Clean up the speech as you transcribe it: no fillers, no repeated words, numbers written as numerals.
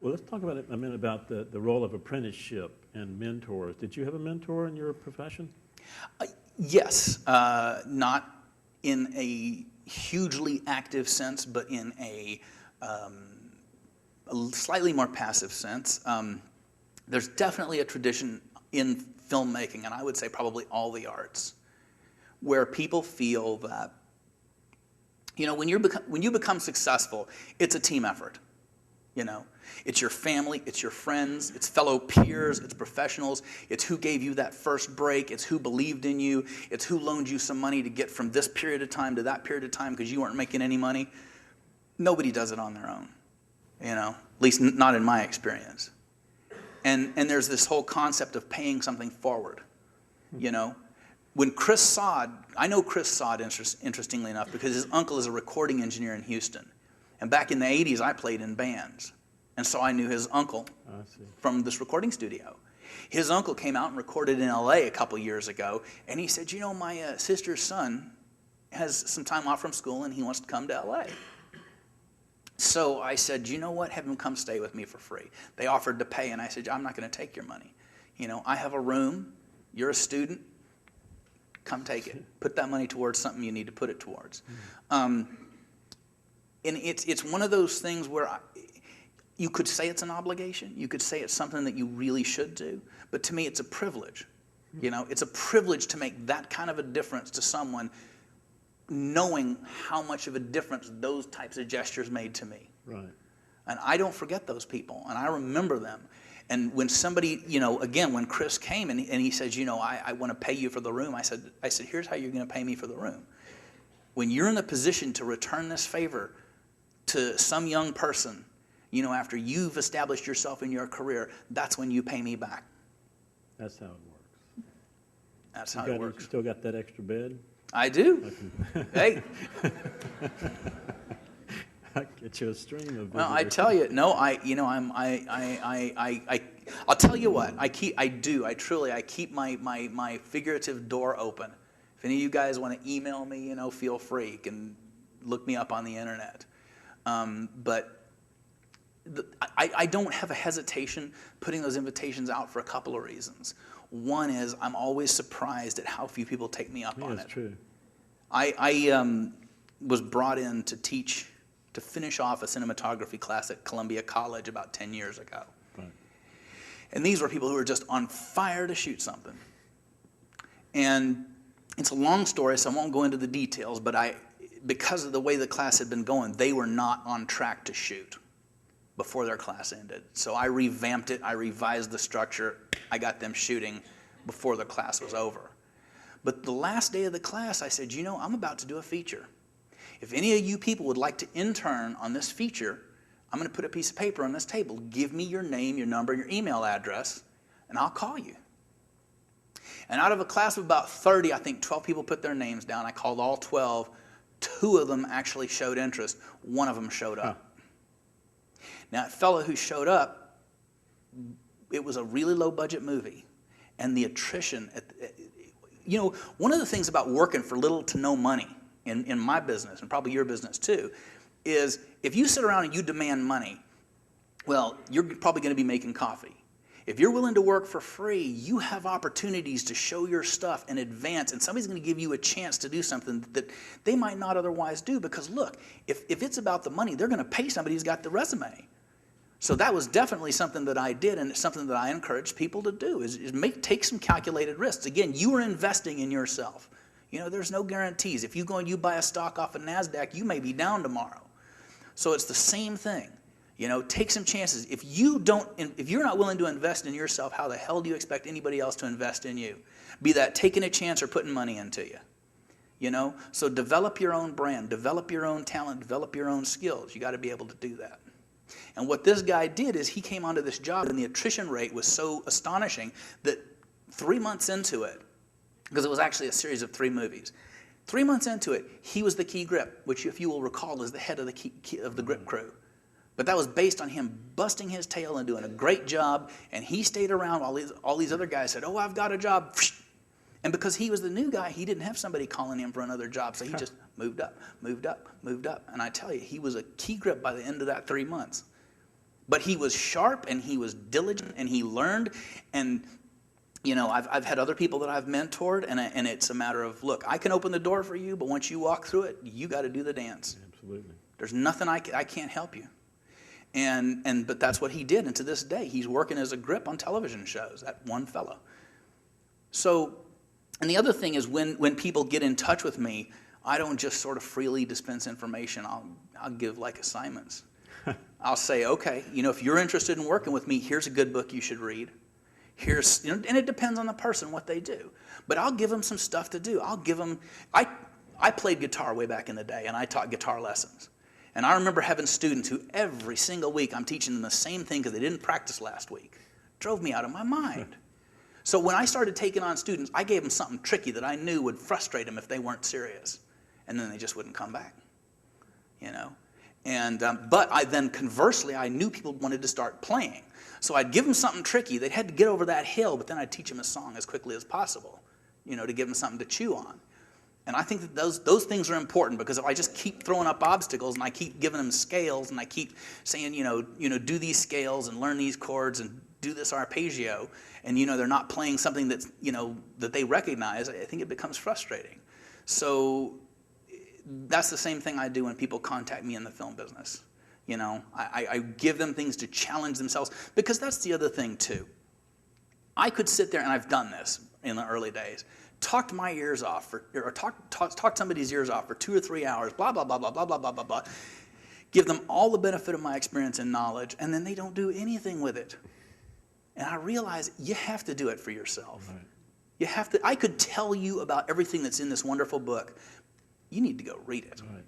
Well, let's talk about it a minute about the role of apprenticeship and mentors. Did you have a mentor in your profession? Yes, not in a hugely active sense, but in a slightly more passive sense. There's definitely a tradition in filmmaking, and I would say probably all the arts, where people feel that, you know, when you become successful, it's a team effort. You know, it's your family, it's your friends, it's fellow peers, it's professionals, it's who gave you that first break, it's who believed in you, it's who loaned you some money to get from this period of time to that period of time because you weren't making any money. Nobody does it on their own, you know, at least not in my experience. And there's this whole concept of paying something forward, you know. When Chris Sod, I know Chris Sod, interestingly enough, because his uncle is a recording engineer in Houston. And back in the 80s, I played in bands. And so I knew his uncle from this recording studio. His uncle came out and recorded in LA a couple years ago. And he said, you know, my sister's son has some time off from school and he wants to come to LA. So I said, you know what, have him come stay with me for free. They offered to pay, and I said, I'm not going to take your money. You know, I have a room, you're a student, come take it. Put that money towards something you need to put it towards. And it's one of those things where you could say it's an obligation. You could say it's something that you really should do. But to me, it's a privilege. You know, it's a privilege to make that kind of a difference to someone, knowing how much of a difference those types of gestures made to me. Right. And I don't forget those people, and I remember them. And when somebody, you know, again, when Chris came and he says, you know, I want to pay you for the room, I said, here's how you're going to pay me for the room. When you're in a position to return this favor to some young person, you know, after you've established yourself in your career, that's when you pay me back. That's how it works. That's how it works. You still got that extra bed? I do. Hey. I get you a stream of visitors. Well, I tell you, no, I'll tell you what, I keep my figurative door open. If any of you guys want to email me, you know, feel free. You can look me up on the internet. But I don't have a hesitation putting those invitations out for a couple of reasons. One is I'm always surprised at how few people take me up on it. That's true. I was brought in to finish off a cinematography class at Columbia College about 10 years ago. Right. And these were people who were just on fire to shoot something. And it's a long story, so I won't go into the details, but because of the way the class had been going, they were not on track to shoot before their class ended. So I revamped it, I revised the structure, I got them shooting before the class was over. But the last day of the class, I said, you know, I'm about to do a feature. If any of you people would like to intern on this feature, I'm going to put a piece of paper on this table. Give me your name, your number, your email address, and I'll call you. And out of a class of about 30, I think 12 people put their names down. I called all 12. 2 of them actually showed interest. 1 of them showed up. Now, that fellow who showed up, it was a really low-budget movie. And the attrition, you know, one of the things about working for little to no money in my business, and probably your business too, is if you sit around and you demand money, well, you're probably going to be making coffee. If you're willing to work for free, you have opportunities to show your stuff in advance, and somebody's going to give you a chance to do something that they might not otherwise do, because look, if it's about the money, they're going to pay somebody who's got the resume. So that was definitely something that I did, and it's something that I encourage people to do, is take some calculated risks. Again, you are investing in yourself. You know, there's no guarantees. If you go and you buy a stock off of NASDAQ, you may be down tomorrow. So it's the same thing. You know, take some chances. If you're not willing to invest in yourself, how the hell do you expect anybody else to invest in you? Be that taking a chance or putting money into you. You know, so develop your own brand, develop your own talent, develop your own skills. You got to be able to do that. And what this guy did is he came onto this job, and the attrition rate was so astonishing that 3 months into it, because it was actually a series of 3 movies, 3 months into it, he was the key grip, which, if you will recall, is the head of the grip crew. But that was based on him busting his tail and doing a great job, and he stayed around while all these other guys said, oh, I've got a job. And because he was the new guy, he didn't have somebody calling him for another job, so he just moved up. And I tell you, he was a key grip by the end of that 3 months. But he was sharp, and he was diligent, and he learned. And, you know, I've had other people that I've mentored, and it's a matter of, look, I can open the door for you, but once you walk through it, you got to do the dance. Absolutely. There's nothing I can't help you. But that's what he did, and to this day, he's working as a grip on television shows, that one fellow. So, and the other thing is when people get in touch with me, I don't just sort of freely dispense information. I'll give like assignments. I'll say, okay, you know, if you're interested in working with me, here's a good book you should read. Here's, you know, and it depends on the person what they do. But I'll give them some stuff to do. I'll give them. I played guitar way back in the day, and I taught guitar lessons. And I remember having students who every single week I'm teaching them the same thing because they didn't practice last week. Drove me out of my mind. So when I started taking on students, I gave them something tricky that I knew would frustrate them if they weren't serious. And then they just wouldn't come back, you know. And but I then conversely, I knew people wanted to start playing. So I'd give them something tricky. They had to get over that hill, but then I'd teach them a song as quickly as possible, you know, to give them something to chew on. And I think that those things are important, because if I just keep throwing up obstacles and I keep giving them scales and I keep saying, you know, do these scales and learn these chords and do this arpeggio, and, you know, they're not playing something that's, you know, that they recognize, I think it becomes frustrating. So that's the same thing I do when people contact me in the film business. You know, I give them things to challenge themselves, because that's the other thing too. I could sit there, and I've done this in the early days, talked my ears off, or talk somebody's ears off for 2 or 3 hours, blah, blah, blah, blah, blah, blah, blah, blah, blah, give them all the benefit of my experience and knowledge, and then they don't do anything with it. And I realize you have to do it for yourself. Right. You have to. I could tell you about everything that's in this wonderful book. You need to go read it. Right.